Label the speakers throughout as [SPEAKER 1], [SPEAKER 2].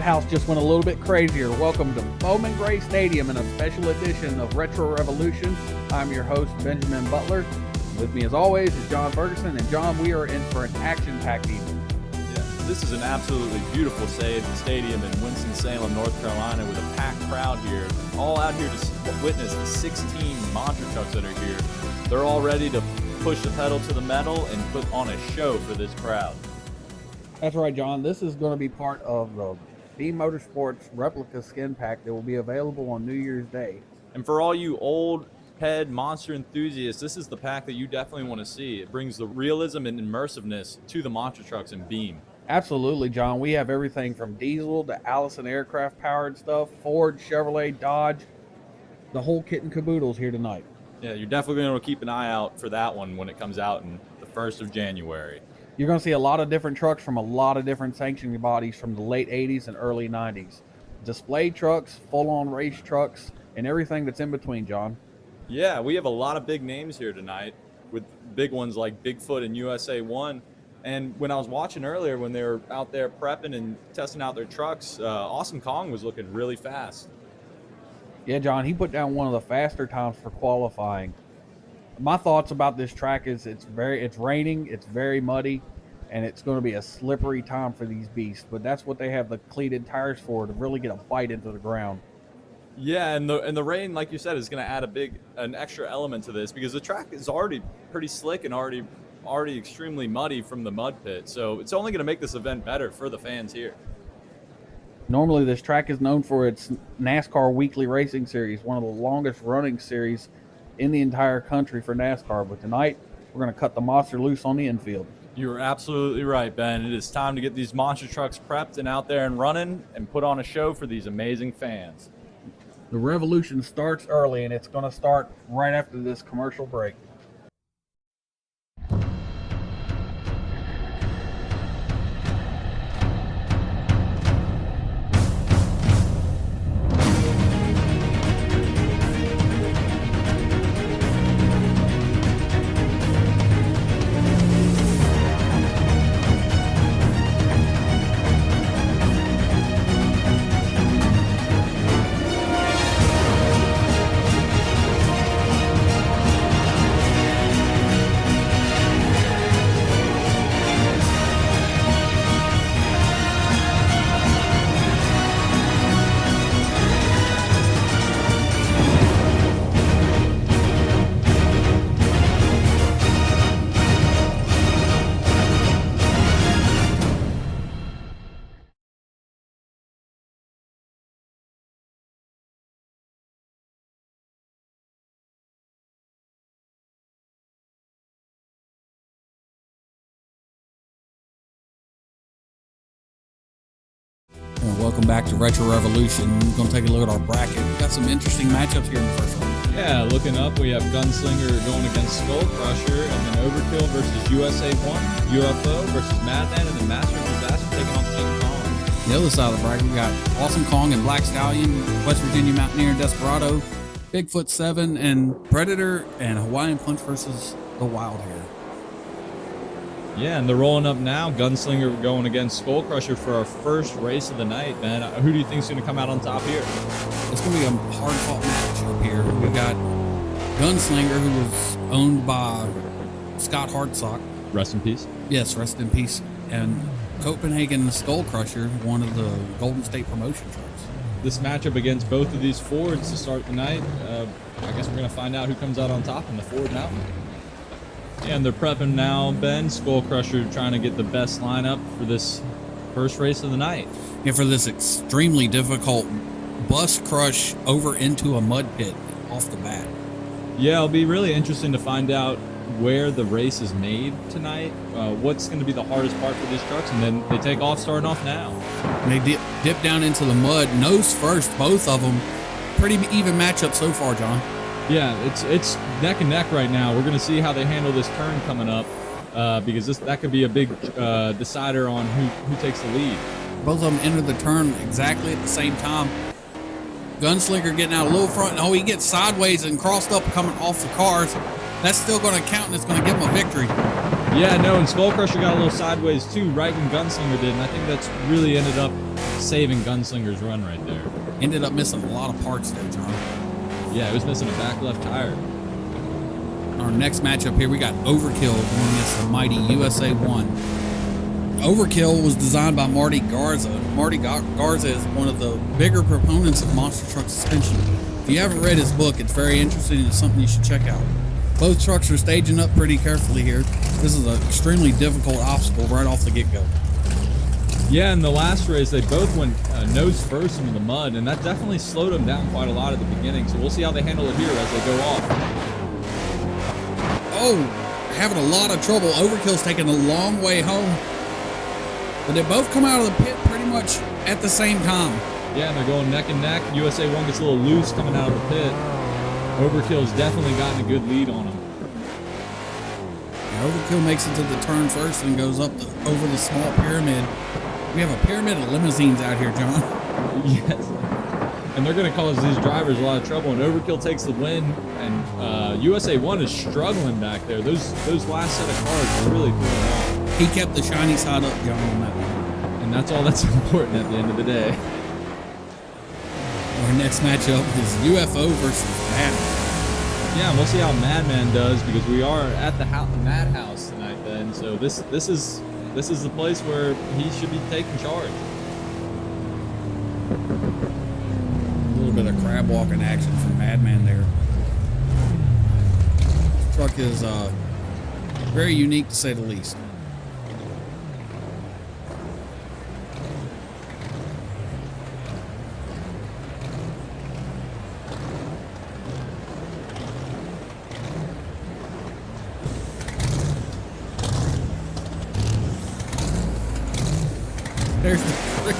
[SPEAKER 1] Madhouse just went a little bit crazier. Welcome to Bowman Gray Stadium in a special edition of Retro Revolution. I'm your host, Benjamin Butler. With me as always is John Ferguson. And John, we are in for an action-packed evening.
[SPEAKER 2] Yeah, this is an absolutely beautiful stadium in Winston-Salem, North Carolina, with a packed crowd here. All out here to witness the 16 monster trucks that are here. They're all ready to push the pedal to the metal and put on a show for this crowd.
[SPEAKER 1] That's right, John. This is going to be part of the Beam Motorsports replica skin pack that will be available on New Year's Day.
[SPEAKER 2] And for all you old head monster enthusiasts, this is the pack that you definitely want to see. It brings the realism and immersiveness to the monster trucks and Beam.
[SPEAKER 1] Absolutely, John. We have everything from diesel to Allison aircraft powered stuff, Ford, Chevrolet, Dodge, the whole kit and caboodle's here tonight.
[SPEAKER 2] Yeah, you're definitely going to keep an eye out for that one when it comes out in the 1st of January.
[SPEAKER 1] You're going to see a lot of different trucks from a lot of different sanctioning bodies from the late 80s and early 90s. Display trucks, full-on race trucks, and everything that's in between, John.
[SPEAKER 2] Yeah, we have a lot of big names here tonight with big ones like Bigfoot and USA 1. And when I was watching earlier when they were out there prepping and testing out their trucks, Awesome Kong was looking really fast.
[SPEAKER 1] Yeah, John, he put down one of the faster times for qualifying. My thoughts about this track is it's raining, it's very muddy, and it's going to be a slippery time for these beasts. But that's what they have the cleated tires for, to really get a bite into the ground.
[SPEAKER 2] Yeah, and the rain, like you said, is going to add an extra element to this because the track is already pretty slick and already extremely muddy from the mud pit. So it's only going to make this event better for the fans here.
[SPEAKER 1] Normally, this track is known for its NASCAR Weekly Racing Series, one of the longest running series in the entire country for NASCAR. But tonight, we're going to cut the monster loose on the infield.
[SPEAKER 2] You're absolutely right, Ben. It is time to get these monster trucks prepped and out there and running and put on a show for these amazing fans.
[SPEAKER 1] The revolution starts early, and it's going to start right after this commercial break. Welcome back to Retro Revolution. We're going to take a look at our bracket. We've got some interesting matchups here in the first one.
[SPEAKER 2] Yeah, looking up, we have Gunslinger going against Skull Crusher, and then Overkill versus USA 1, UFO versus Madman, and then Master of Disaster taking on King Kong.
[SPEAKER 1] The other side of the bracket, we got Awesome Kong and Black Stallion, West Virginia Mountaineer and Desperado, Bigfoot 7, and Predator, and Hawaiian Punch versus the Wild Hair.
[SPEAKER 2] Yeah, and they're rolling up now. Gunslinger going against Skull Crusher for our first race of the night, man. Who do you think is going to come out on top here?
[SPEAKER 1] It's going to be a hard-fought match up here. We've got Gunslinger, who was owned by Scott Hardsock.
[SPEAKER 2] Rest in peace.
[SPEAKER 1] Yes, rest in peace. And Copenhagen Skull Crusher, one of the Golden State promotion trucks.
[SPEAKER 2] This matchup against both of these Fords to start the night, I guess we're going to find out who comes out on top in the Ford Mountain. And they're prepping now, Ben. Skull Crusher trying to get the best lineup for this first race of the night.
[SPEAKER 1] And for this extremely difficult bus crush over into a mud pit off the bat.
[SPEAKER 2] Yeah, it'll be really interesting to find out where the race is made tonight, what's going to be the hardest part for these trucks, and then they take off starting off now.
[SPEAKER 1] And they dip down into the mud, nose first, both of them. Pretty even matchup so far, John.
[SPEAKER 2] Yeah, it's neck and neck right now. We're going to see how they handle this turn coming up because that could be a big decider on who takes the lead.
[SPEAKER 1] Both of them enter the turn exactly at the same time. Gunslinger getting out a little front. Oh, he gets sideways and crossed up coming off the cars. That's still going to count, and it's going to give him a victory.
[SPEAKER 2] Yeah, no, and Skull Crusher got a little sideways too, right when Gunslinger did, and I think that's really ended up saving Gunslinger's run right there.
[SPEAKER 3] Ended up missing a lot of parts there, John.
[SPEAKER 2] Yeah, he was missing a back left tire.
[SPEAKER 3] Our next matchup here, we got Overkill going against the mighty USA 1. Overkill was designed by Marty Garza. Marty Garza is one of the bigger proponents of monster truck suspension. If you haven't read his book, it's very interesting and it's something you should check out. Both trucks are staging up pretty carefully here. This is an extremely difficult obstacle right off the get-go.
[SPEAKER 2] Yeah, in the last race, they both went nose first into the mud, and that definitely slowed them down quite a lot at the beginning. So we'll see how they handle it here as they go off.
[SPEAKER 3] Oh, having a lot of trouble. Overkill's taking a long way home. But they both come out of the pit pretty much at the same time.
[SPEAKER 2] Yeah, and they're going neck and neck. USA 1 gets a little loose coming out of the pit. Overkill's definitely gotten a good lead on him.
[SPEAKER 3] Yeah, Overkill makes it to the turn first and goes up over the small pyramid. We have a pyramid of limousines out here, John.
[SPEAKER 2] Yes. And they're going to cause these drivers a lot of trouble. And Overkill takes the win. And USA 1 is struggling back there. Those last set of cars are really throwing off.
[SPEAKER 3] He kept the shiny side up, John, on that one.
[SPEAKER 2] And that's all that's important at the end of the day.
[SPEAKER 3] Our next matchup is UFO versus Madhouse.
[SPEAKER 2] Yeah, and we'll see how Madman does because we are at the Madhouse tonight then. So this is the place where he should be taking charge.
[SPEAKER 3] A little bit of crab walking action from Madman there. This truck is very unique to say the least. There's the tree.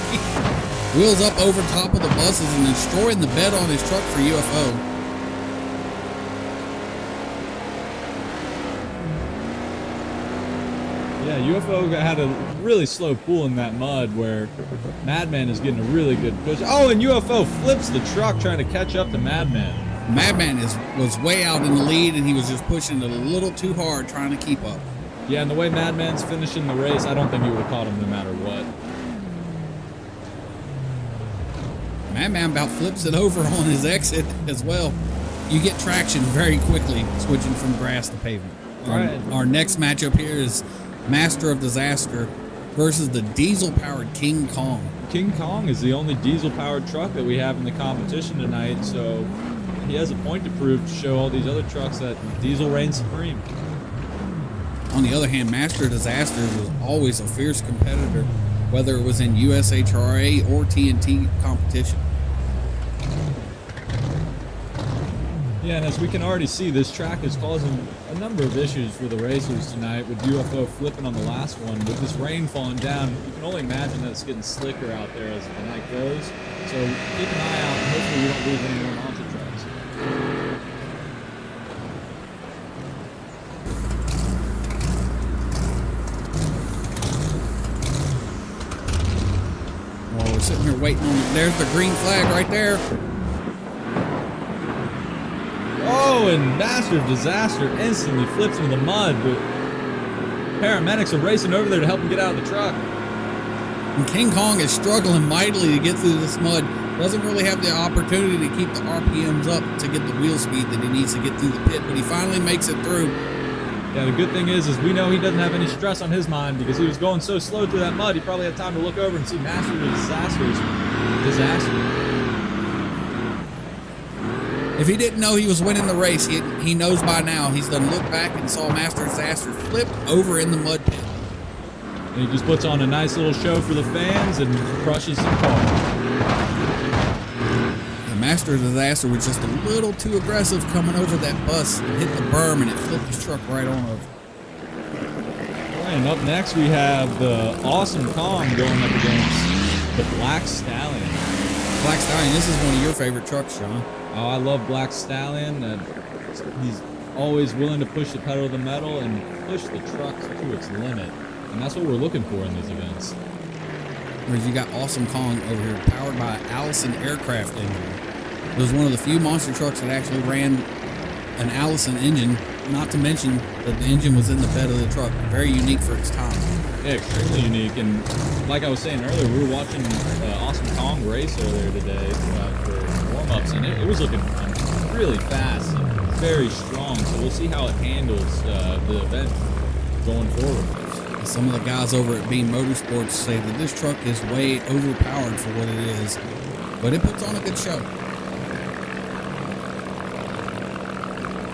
[SPEAKER 3] Wheels up over top of the buses and destroying the bed on his truck for UFO.
[SPEAKER 2] Yeah, UFO had a really slow pull in that mud where Madman is getting a really good push. Oh, and UFO flips the truck trying to catch up to Madman.
[SPEAKER 3] Madman was way out in the lead and he was just pushing it a little too hard trying to keep up.
[SPEAKER 2] Yeah, and the way Madman's finishing the race, I don't think he would have caught him no matter what.
[SPEAKER 3] Madman about flips it over on his exit as well. You get traction very quickly switching from grass to pavement. Our next matchup here is Master of Disaster versus the diesel-powered King Kong.
[SPEAKER 2] King Kong is the only diesel-powered truck that we have in the competition tonight, so he has a point to prove to show all these other trucks that diesel reigns supreme.
[SPEAKER 3] On the other hand, Master of Disaster was always a fierce competitor, whether it was in USHRA or TNT competition.
[SPEAKER 2] Yeah, and as we can already see, this track is causing a number of issues for the racers tonight with UFO flipping on the last one. With this rain falling down, you can only imagine that it's getting slicker out there as the night goes. So keep an eye out and hopefully we don't lose any more monster trucks.
[SPEAKER 3] Well, we're sitting here waiting on it. There's the green flag right there.
[SPEAKER 2] Oh, and Master of Disaster instantly flips into the mud, but paramedics are racing over there to help him get out of the truck.
[SPEAKER 3] And King Kong is struggling mightily to get through this mud. Doesn't really have the opportunity to keep the RPMs up to get the wheel speed that he needs to get through the pit, but he finally makes it through.
[SPEAKER 2] Yeah, the good thing is we know he doesn't have any stress on his mind because he was going so slow through that mud, he probably had time to look over and see Master of Disaster's disaster.
[SPEAKER 3] If he didn't know he was winning the race, he knows by now. He's done looked back and saw Master of Disaster flipped over in the mud pit.
[SPEAKER 2] And he just puts on a nice little show for the fans and crushes some cars.
[SPEAKER 3] The Master of Disaster was just a little too aggressive coming over that bus and hit the berm, and it flipped his truck right on over.
[SPEAKER 2] And up next we have the Awesome Kong going up against the Black Stallion.
[SPEAKER 3] Black Stallion, this is one of your favorite trucks, Sean.
[SPEAKER 2] Oh, I love Black Stallion. He's always willing to push the pedal to the metal and push the truck to its limit. And that's what we're looking for in these events.
[SPEAKER 3] Whereas you got Awesome Kong over here, powered by Allison aircraft engine. It was one of the few monster trucks that actually ran an Allison engine, not to mention that the engine was in the bed of the truck. Very unique for its time.
[SPEAKER 2] Yeah, extremely unique. And like I was saying earlier, we were watching Awesome Kong race earlier today for warm-ups, and it was looking really fast and very strong. So we'll see how it handles the event going forward.
[SPEAKER 3] Some of the guys over at Beam Motorsports say that this truck is way overpowered for what it is, but it puts on a good show.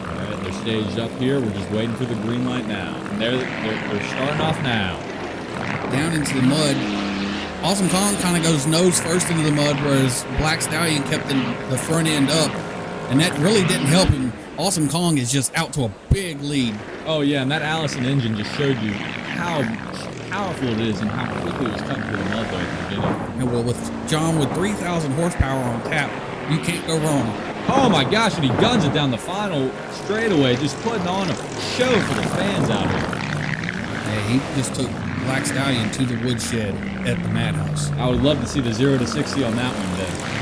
[SPEAKER 2] All right, they're staged up here. We're just waiting for the green light now. And they're starting off now.
[SPEAKER 3] Down into the mud. Awesome Kong kind of goes nose first into the mud, whereas Black Stallion kept the front end up, and that really didn't help him. Awesome Kong is just out to a big lead.
[SPEAKER 2] Oh yeah, and that Allison engine just showed you how powerful it is and how quickly it was cutting through the mud there at the beginning.
[SPEAKER 3] And well, with John with 3,000 horsepower on tap, you can't go wrong.
[SPEAKER 2] Oh my gosh, and he guns it down the final straightaway, just putting on a show for the fans out here.
[SPEAKER 3] Yeah, he just took Black Stallion to the woodshed at the Madhouse.
[SPEAKER 2] I would love to see the 0 to 60 on that one then.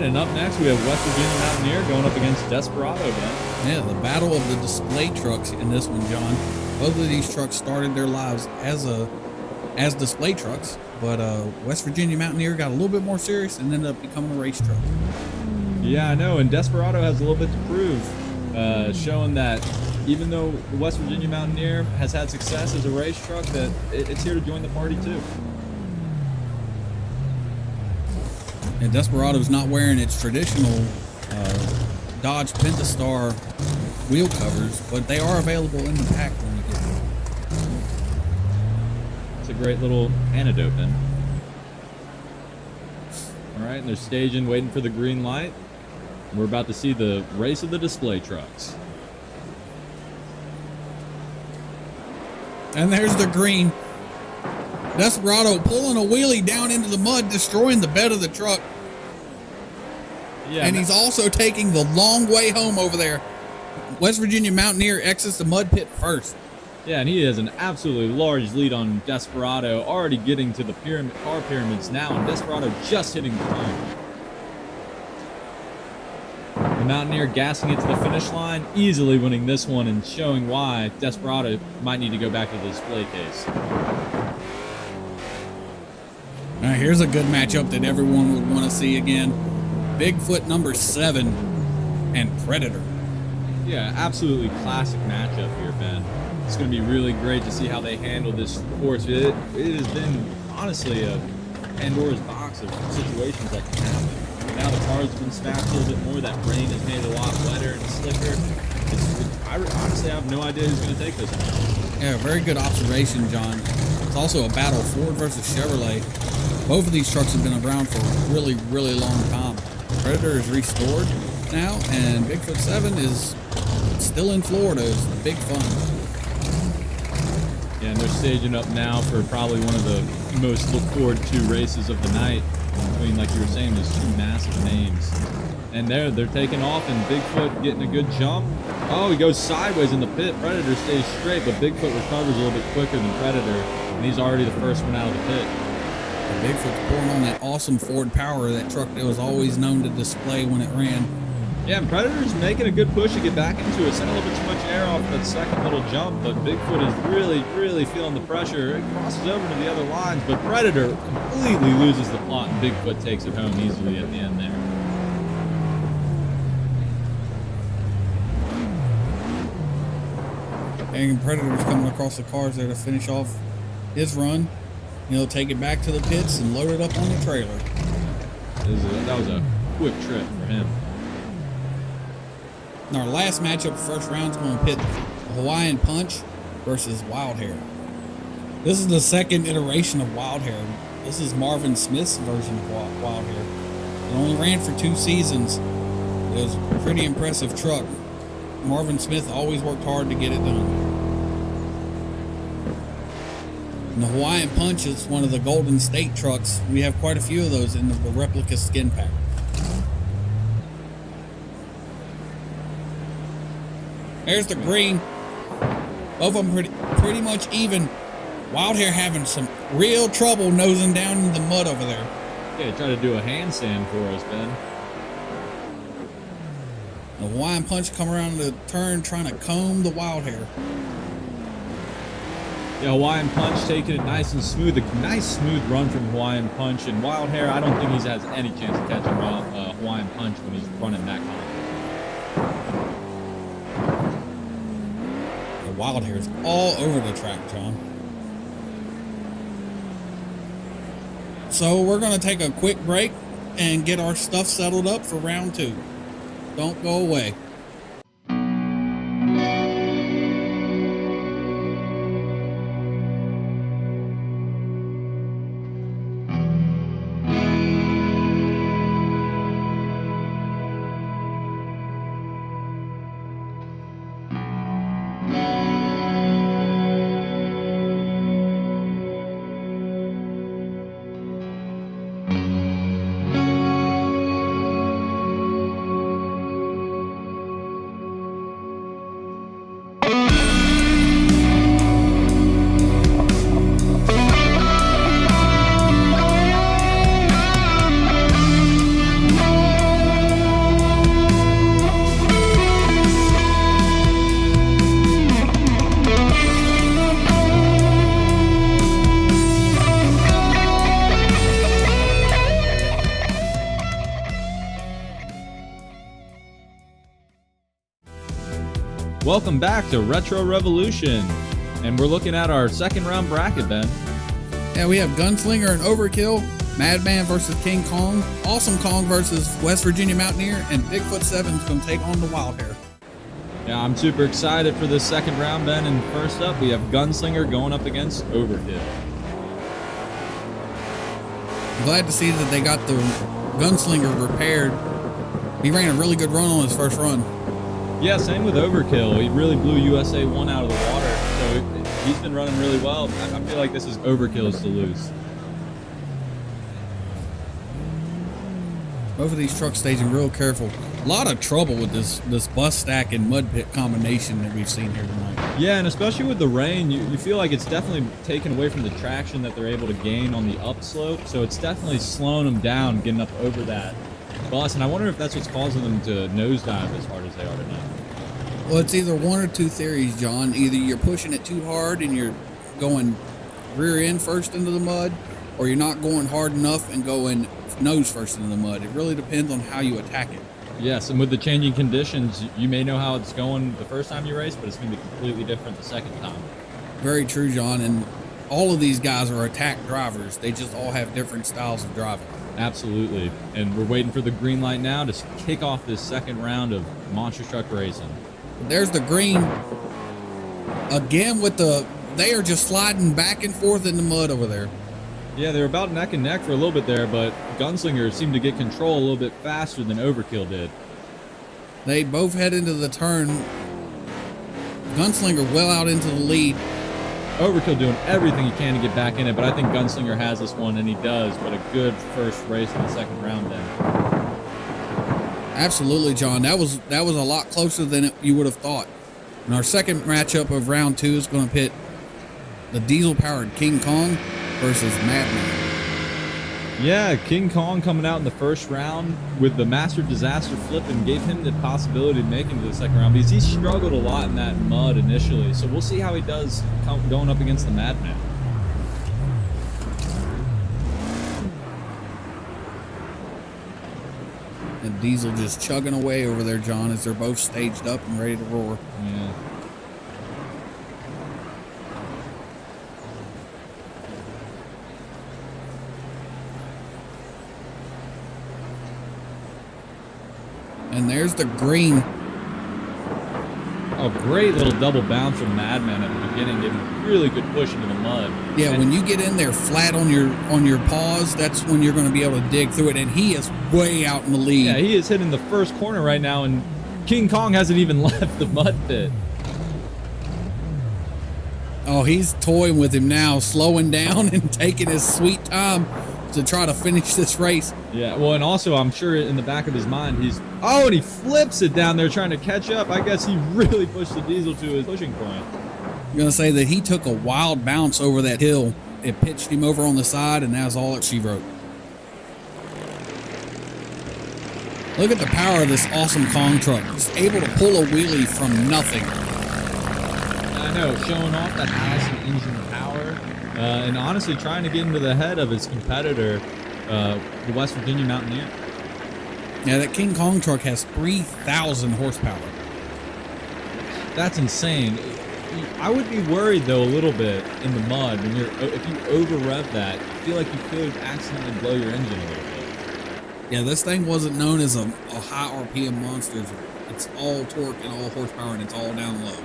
[SPEAKER 2] And up next, we have West Virginia Mountaineer going up against Desperado, Ben.
[SPEAKER 3] Yeah, the battle of the display trucks in this one, John. Both of these trucks started their lives as display trucks, but West Virginia Mountaineer got a little bit more serious and ended up becoming a race truck.
[SPEAKER 2] Yeah, I know, and Desperado has a little bit to prove, showing that even though the West Virginia Mountaineer has had success as a race truck, that it's here to join the party too.
[SPEAKER 3] And Desperado's not wearing its traditional Dodge Pentastar wheel covers, but they are available in the pack when you get them.
[SPEAKER 2] It's a great little antidote then. All right, and they're staging, waiting for the green light. We're about to see the race of the display trucks.
[SPEAKER 3] And there's the green. Desperado pulling a wheelie down into the mud, destroying the bed of the truck. Yeah, and he's also taking the long way home over there. West Virginia Mountaineer exits the mud pit first.
[SPEAKER 2] Yeah, and he has an absolutely large lead on Desperado, already getting to the car pyramids now, and Desperado just hitting the climb. The Mountaineer gassing it to the finish line, easily winning this one and showing why Desperado might need to go back to the display case.
[SPEAKER 3] Now here's a good matchup that everyone would want to see again. Bigfoot number 7 and Predator.
[SPEAKER 2] Yeah, absolutely classic matchup here, Ben. It's going to be really great to see how they handle this course. It has been, honestly, a Pandora's box of situations that can happen. Now the car's been smashed a little bit more. That rain has made it a lot wetter and slicker. I honestly have no idea who's going to take this one.
[SPEAKER 3] Yeah, very good observation, John. It's also a battle, Ford versus Chevrolet. Both of these trucks have been around for a really, really long time. Predator is restored now, and Bigfoot 7 is still in Florida. It's big fun.
[SPEAKER 2] Yeah, and they're staging up now for probably one of the most looked forward to races of the night. Between, like you were saying, those two massive names. And they're taking off, and Bigfoot getting a good jump. Oh, he goes sideways in the pit. Predator stays straight, but Bigfoot recovers a little bit quicker than Predator, and he's already the first one out of the pit.
[SPEAKER 3] Bigfoot's pouring on that awesome Ford power, that truck that was always known to display when it ran.
[SPEAKER 2] Yeah, and Predator's making a good push to get back into it. Sent a little bit too much air off that second little jump, but Bigfoot is really, really feeling the pressure. It crosses over to the other lines, but Predator completely loses the plot, and Bigfoot takes it home easily at the end there.
[SPEAKER 3] And Predator's coming across the cars there to finish off his run. He'll take it back to the pits and load it up on the trailer.
[SPEAKER 2] That was a quick trip for him.
[SPEAKER 3] And our last matchup, first round, is going to pit Hawaiian Punch versus Wild Hair. This is the second iteration of Wild Hair. This is Marvin Smith's version of Wild Hair. It only ran for 2 seasons. It was a pretty impressive truck. Marvin Smith always worked hard to get it done. And the Hawaiian Punch is one of the Golden State trucks. We have quite a few of those in the replica skin pack. There's the green. Both of them pretty much even. Wild Hair having some real trouble nosing down in the mud over there.
[SPEAKER 2] Okay, try to do a handstand for us, Ben.
[SPEAKER 3] The Hawaiian Punch come around the turn trying to comb the wild hair.
[SPEAKER 2] Yeah, Hawaiian Punch taking it nice and smooth. A nice smooth run from Hawaiian Punch. And Wild Hair, I don't think he has any chance of catching Hawaiian Punch when he's running that confident.
[SPEAKER 3] The Wild Hair is all over the track, John. So we're going to take a quick break and get our stuff settled up for round 2. Don't go away.
[SPEAKER 2] Welcome back to Retro Revolution, and we're looking at our second round bracket, Ben.
[SPEAKER 3] Yeah, we have Gunslinger and Overkill, Madman versus King Kong, Awesome Kong versus West Virginia Mountaineer, and Bigfoot 7's going to take on the Wild Hair.
[SPEAKER 2] Yeah, I'm super excited for this second round, Ben, and first up we have Gunslinger going up against Overkill.
[SPEAKER 3] I'm glad to see that they got the Gunslinger repaired. He ran a really good run on his first run.
[SPEAKER 2] Yeah, same with Overkill. He really blew USA 1 out of the water, so he's been running really well. I feel like this is Overkill's to lose.
[SPEAKER 3] Both of these trucks staging real careful. A lot of trouble with this bus stack and mud pit combination that we've seen here tonight.
[SPEAKER 2] Yeah, and especially with the rain, you feel like it's definitely taken away from the traction that they're able to gain on the upslope, so it's definitely slowing them down getting up over that bus, and I wonder if that's what's causing them to nosedive as hard as they are tonight.
[SPEAKER 3] Well, it's either one or two theories, John. Either you're pushing it too hard and you're going rear end first into the mud, or you're not going hard enough and going nose first into the mud. It really depends on how you attack it.
[SPEAKER 2] Yes, and with the changing conditions, you may know how it's going the first time you race, but it's going to be completely different the second time.
[SPEAKER 3] Very true, John, and all of these guys are attack drivers. They just all have different styles of driving. Absolutely, and we're waiting for the green light now to kick off this second round of monster truck racing. There's the green again with they are just sliding back and forth in the mud over there.
[SPEAKER 2] Yeah, they're about neck and neck for a little bit there, but Gunslinger seemed to get control a little bit faster than Overkill did.
[SPEAKER 3] They both head into the turn. Gunslinger well out into the lead.
[SPEAKER 2] Overkill doing everything he can to get back in it, but I think Gunslinger has this one, and he does. But a good first race in the second round then.
[SPEAKER 3] Absolutely, John. That was a lot closer than you would have thought. And our second matchup of round 2 is going to pit the diesel-powered King Kong versus Madman.
[SPEAKER 2] Yeah, King Kong coming out in the first round with the Master Disaster flip and gave him the possibility of making it to the second round because he struggled a lot in that mud initially. So we'll see how he does going up against the Madman.
[SPEAKER 3] And Diesel just chugging away over there, John, as they're both staged up and ready to roar.
[SPEAKER 2] Yeah.
[SPEAKER 3] And there's the green.
[SPEAKER 2] Oh, great little double bounce from Madman at the beginning, getting a really good push into the mud.
[SPEAKER 3] Yeah, when you get in there flat on your paws, that's when you're going to be able to dig through it. And he is way out in the lead.
[SPEAKER 2] Yeah, he is hitting the first corner right now, and King Kong hasn't even left the mud pit.
[SPEAKER 3] Oh, he's toying with him now, slowing down and taking his sweet time to try to finish this race.
[SPEAKER 2] Yeah, well, and also I'm sure in the back of his mind, and he flips it down there trying to catch up. I guess he really pushed the Diesel to his pushing point.
[SPEAKER 3] I'm going to say that he took a wild bounce over that hill. It pitched him over on the side, and that's all that she wrote. Look at the power of this awesome Kong truck. It's able to pull a wheelie from nothing.
[SPEAKER 2] I know, showing off that Allison engine power, and honestly trying to get into the head of his competitor, the West Virginia Mountaineer.
[SPEAKER 3] Yeah, that King Kong truck has 3,000 horsepower.
[SPEAKER 2] That's insane. I would be worried though a little bit in the mud when if you over rev that. I feel like you could accidentally blow your engine a little bit.
[SPEAKER 3] Yeah, this thing wasn't known as a high RPM monster. It's all torque and all horsepower, and it's all down low.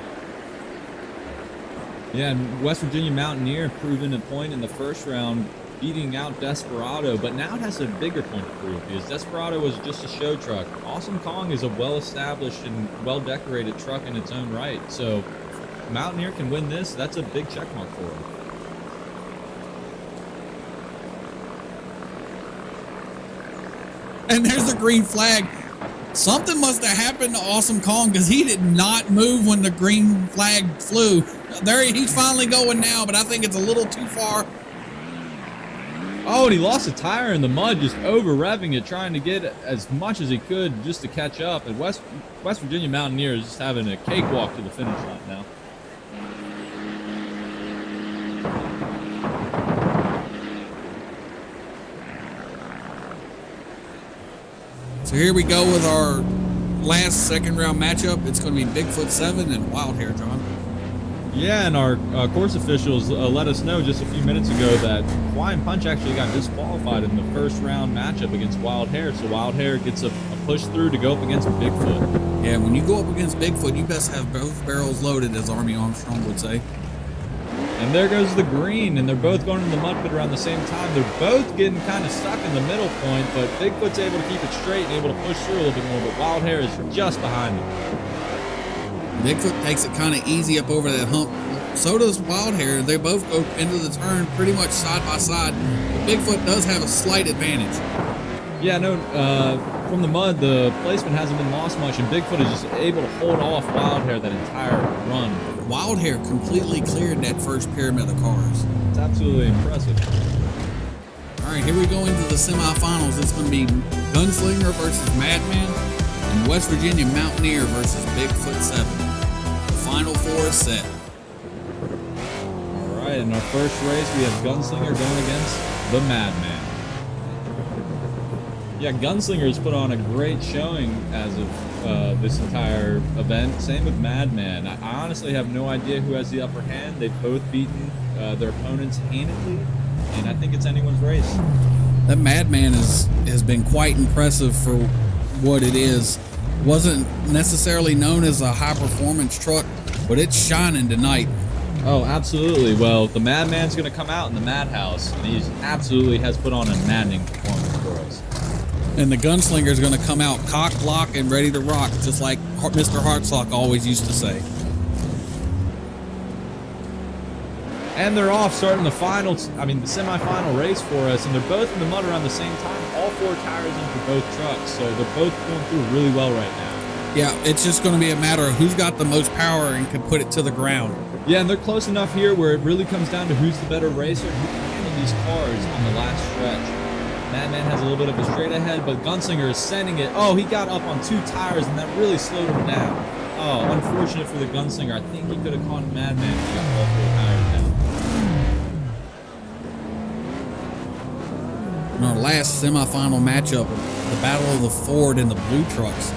[SPEAKER 2] Yeah, and West Virginia Mountaineer proving a point in the first round, beating out Desperado, but now it has a bigger point to prove because Desperado was just a show truck. Awesome Kong is a well-established and well-decorated truck in its own right. So Mountaineer can win this. That's a big check mark for him.
[SPEAKER 3] And there's the green flag. Something must have happened to Awesome Kong because he did not move when the green flag flew. There, he's finally going now, but I think it's a little too far.
[SPEAKER 2] Oh, and he lost a tire in the mud, just over revving it, trying to get as much as he could just to catch up. And West Virginia Mountaineer is just having a cakewalk to the finish line now.
[SPEAKER 3] So here we go with our last second round matchup. It's going to be Bigfoot 7 and Wild Hair, John.
[SPEAKER 2] Yeah, and our course officials let us know just a few minutes ago that Hawaiian Punch actually got disqualified in the first round matchup against Wild Hair. So Wild Hair gets a push through to go up against Bigfoot.
[SPEAKER 3] Yeah, when you go up against Bigfoot, you best have both barrels loaded, as Army Armstrong would say.
[SPEAKER 2] And there goes the green, and they're both going in the mud pit around the same time. They're both getting kind of stuck in the middle point, but Bigfoot's able to keep it straight and able to push through a little bit more, but Wild Hair is just behind him.
[SPEAKER 3] Bigfoot takes it kind of easy up over that hump. So does Wild Hair. They both go into the turn pretty much side by side, but Bigfoot does have a slight advantage.
[SPEAKER 2] Yeah, no, from the mud, the placement hasn't been lost much, and Bigfoot is just able to hold off Wild Hair that entire run.
[SPEAKER 3] Wild Hair completely cleared that first pyramid of cars.
[SPEAKER 2] It's absolutely impressive.
[SPEAKER 3] All right, here we go into the semifinals. It's going to be Gunslinger versus Madman and West Virginia Mountaineer versus Bigfoot 7. The final four is set.
[SPEAKER 2] All right, in our first race, we have Gunslinger going against the Madman. Yeah, Gunslinger has put on a great showing as of this entire event. Same with Madman. I honestly have no idea who has the upper hand. They've both beaten their opponents handedly, and I think it's anyone's race.
[SPEAKER 3] That Madman has been quite impressive for what it is. Wasn't necessarily known as a high-performance truck, but it's shining tonight.
[SPEAKER 2] Oh, absolutely. Well, the Madman's going to come out in the Madhouse, and he absolutely has put on a maddening performance for us.
[SPEAKER 3] And the Gunslinger is going to come out cock, lock, and ready to rock, just like Mr. Hartsock always used to say.
[SPEAKER 2] And they're off starting the semifinal race for us, and they're both in the mud around the same time. All four tires in for both trucks, so they're both going through really well right now.
[SPEAKER 3] Yeah, it's just going to be a matter of who's got the most power and can put it to the ground.
[SPEAKER 2] Yeah, and they're close enough here where it really comes down to who's the better racer and who can handle these cars on the last stretch. Madman has a little bit of a straight ahead, but Gunslinger is sending it. Oh, he got up on two tires, and that really slowed him down. Oh, unfortunate for the Gunslinger. I think he could have caught Madman if he got all four tires down.
[SPEAKER 3] In our last semifinal matchup, the Battle of the Ford and the Blue Trucks.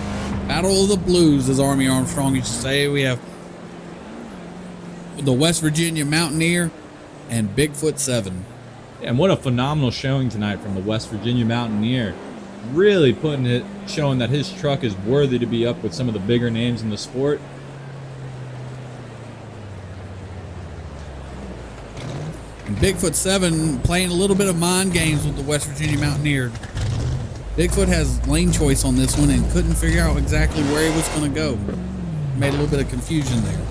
[SPEAKER 3] Battle of the Blues, as Army Armstrong used to say. We have the West Virginia Mountaineer and Bigfoot 7.
[SPEAKER 2] And what a phenomenal showing tonight from the West Virginia Mountaineer. Really showing that his truck is worthy to be up with some of the bigger names in the sport.
[SPEAKER 3] And Bigfoot 7 playing a little bit of mind games with the West Virginia Mountaineer. Bigfoot has lane choice on this one and couldn't figure out exactly where he was going to go. Made a little bit of confusion there.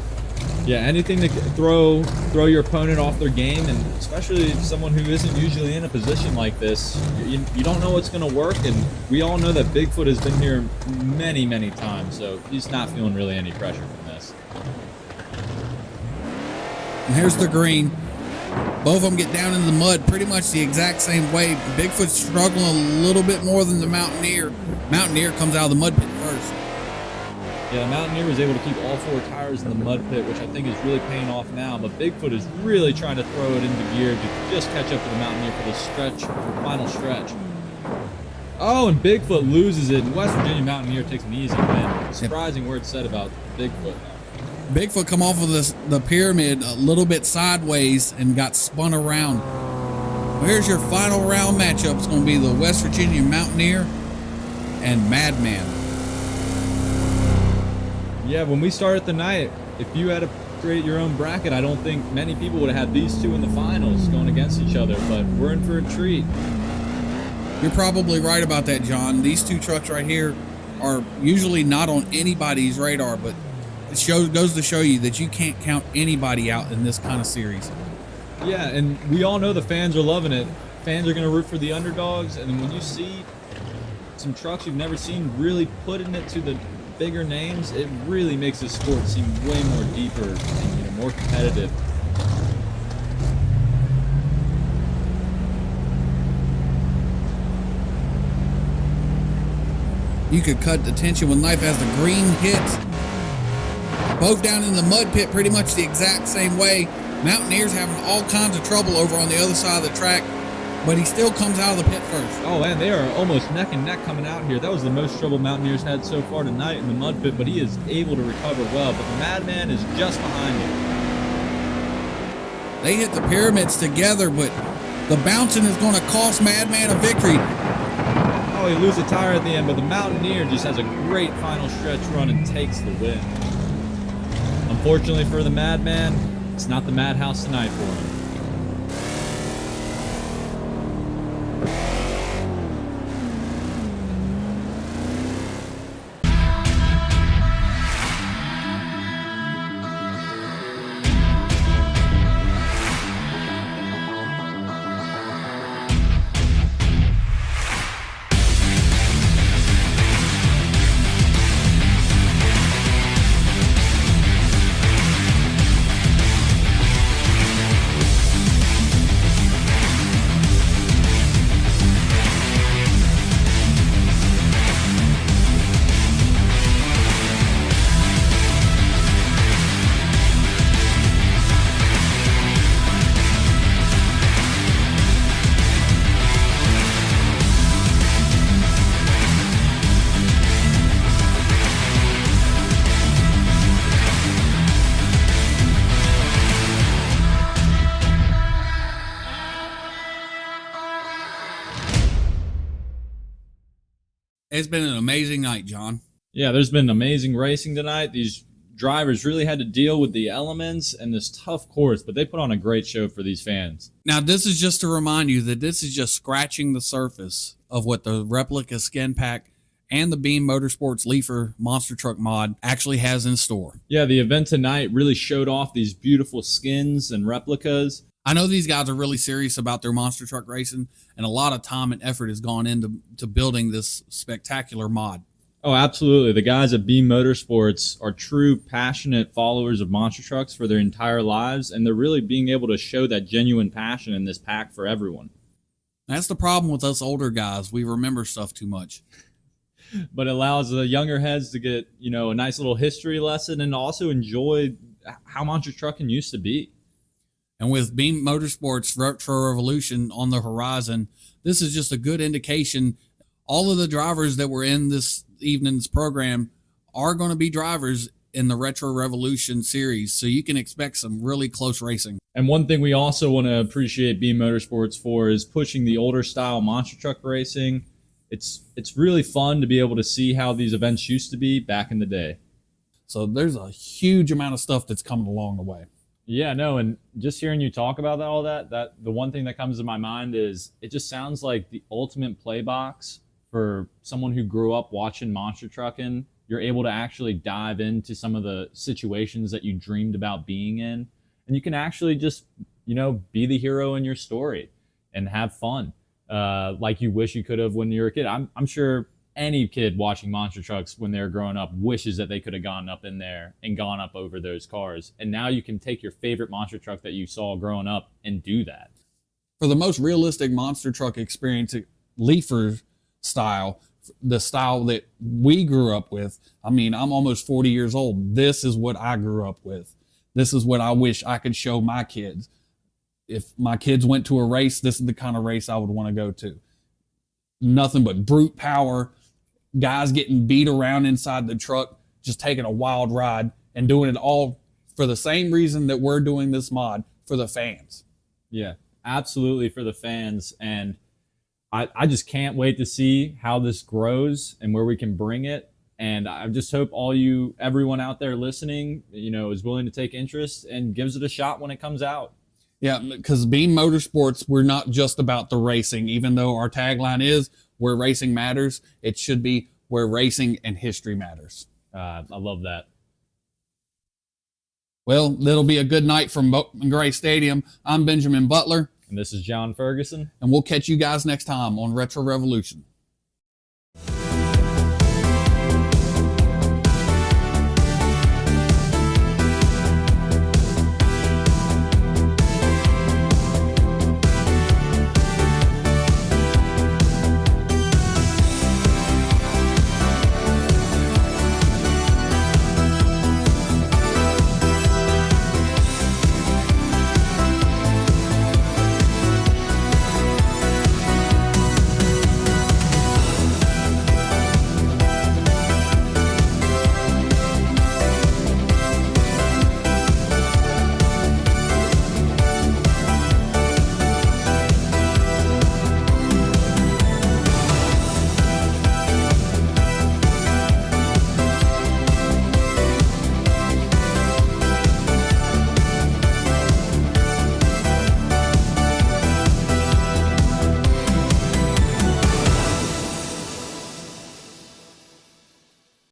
[SPEAKER 2] Yeah, anything to throw your opponent off their game, and especially someone who isn't usually in a position like this, you don't know what's going to work, and we all know that Bigfoot has been here many, many times, so he's not feeling really any pressure from this.
[SPEAKER 3] And here's the green. Both of them get down in the mud pretty much the exact same way. Bigfoot's struggling a little bit more than the Mountaineer. Mountaineer comes out of the mud pit first.
[SPEAKER 2] Yeah, the Mountaineer was able to keep all 4 tires in the mud pit, which I think is really paying off now. But Bigfoot is really trying to throw it into gear to just catch up to the Mountaineer for the final stretch. Oh, and Bigfoot loses it, and West Virginia Mountaineer takes an easy win. Surprising word said about Bigfoot.
[SPEAKER 3] Bigfoot come off of the pyramid a little bit sideways and got spun around. Here's your final round matchup. It's going to be the West Virginia Mountaineer and Madman.
[SPEAKER 2] Yeah, when we started the night, if you had to create your own bracket, I don't think many people would have had these two in the finals going against each other, but we're in for a treat.
[SPEAKER 3] You're probably right about that, John. These two trucks right here are usually not on anybody's radar, but it goes to show you that you can't count anybody out in this kind of series.
[SPEAKER 2] Yeah, and we all know the fans are loving it. Fans are going to root for the underdogs, and when you see some trucks you've never seen really putting it to the bigger names, it really makes the sport seem way more deeper and more competitive.
[SPEAKER 3] You could cut the tension with knife as the green hits. Both down in the mud pit pretty much the exact same way. Mountaineer's having all kinds of trouble over on the other side of the track, but he still comes out of the pit first.
[SPEAKER 2] Oh, man, they are almost neck and neck coming out here. That was the most trouble Mountaineers had so far tonight in the mud pit, but he is able to recover well. But the Madman is just behind him.
[SPEAKER 3] They hit the pyramids together, but the bouncing is going to cost Madman a victory.
[SPEAKER 2] Oh, he loses a tire at the end, but the Mountaineer just has a great final stretch run and takes the win. Unfortunately for the Madman, it's not the Madhouse tonight for him.
[SPEAKER 3] It's been an amazing night, John.
[SPEAKER 2] Yeah, there's been amazing racing tonight. These drivers really had to deal with the elements and this tough course, but they put on a great show for these fans.
[SPEAKER 3] Now, this is just to remind you that this is just scratching the surface of what the replica skin pack and the Beam Motorsports Leafer monster truck mod actually has in store.
[SPEAKER 2] Yeah, the event tonight really showed off these beautiful skins and replicas.
[SPEAKER 3] I know these guys are really serious about their monster truck racing, and a lot of time and effort has gone into building this spectacular mod.
[SPEAKER 2] Oh, absolutely. The guys at Beam Motorsports are true passionate followers of monster trucks for their entire lives, and they're really being able to show that genuine passion in this pack for everyone.
[SPEAKER 3] That's the problem with us older guys. We remember stuff too much.
[SPEAKER 2] But it allows the younger heads to get, a nice little history lesson and also enjoy how monster trucking used to be.
[SPEAKER 3] And with Beam Motorsports Retro Revolution on the horizon, this is just a good indication. All of the drivers that were in this evening's program are going to be drivers in the Retro Revolution series, so you can expect some really close racing.
[SPEAKER 2] And one thing we also want to appreciate Beam Motorsports for is pushing the older style monster truck racing. It's really fun to be able to see how these events used to be back in the day.
[SPEAKER 3] So there's a huge amount of stuff that's coming along the way.
[SPEAKER 2] Yeah, no, and just hearing you talk about all that, the one thing that comes to my mind is it just sounds like the ultimate play box for someone who grew up watching monster trucking. You're able to actually dive into some of the situations that you dreamed about being in, and you can actually just, be the hero in your story and have fun, like you wish you could have when you were a kid. I'm sure any kid watching monster trucks when they're growing up wishes that they could have gone up in there and gone up over those cars. And now you can take your favorite monster truck that you saw growing up and do that.
[SPEAKER 3] For the most realistic monster truck experience, Leafer style, the style that we grew up with. I mean, I'm almost 40 years old. This is what I grew up with. This is what I wish I could show my kids. If my kids went to a race, this is the kind of race I would want to go to. Nothing but brute power, guys getting beat around inside the truck, just taking a wild ride and doing it all for the same reason that we're doing this mod, for the fans.
[SPEAKER 2] Yeah, absolutely, for the fans. And I just can't wait to see how this grows and where we can bring it. And I just hope everyone out there listening, is willing to take interest and gives it a shot when it comes out.
[SPEAKER 3] Yeah, because Beam Motorsports, we're not just about the racing. Even though our tagline is where racing matters, it should be where racing and history matters.
[SPEAKER 2] I love that.
[SPEAKER 3] Well, that'll be a good night from Bowman Gray Stadium. I'm Benjamin Butler.
[SPEAKER 2] And this is John Ferguson.
[SPEAKER 3] And we'll catch you guys next time on Retro Revolution.